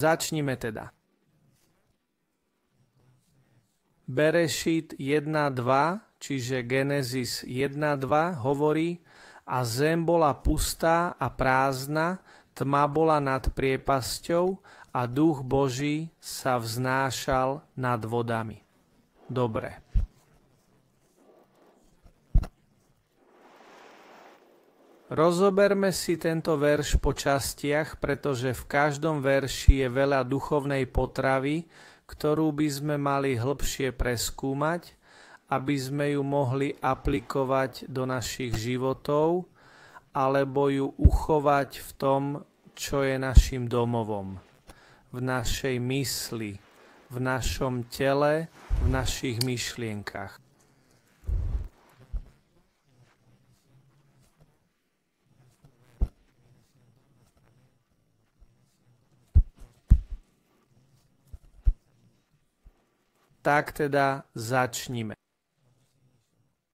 Začnime teda. Berešit 1.2, čiže Genesis 1.2 hovorí: a zem bola pustá a prázdna, tma bola nad priepasťou a duch Boží sa vznášal nad vodami. Dobre. Rozoberme si tento verš po častiach, pretože v každom verši je veľa duchovnej potravy, ktorú by sme mali hĺbšie preskúmať, aby sme ju mohli aplikovať do našich životov alebo ju uchovať v tom, čo je našim domovom, v našej mysli, v našom tele, v našich myšlienkach. Tak teda začnime.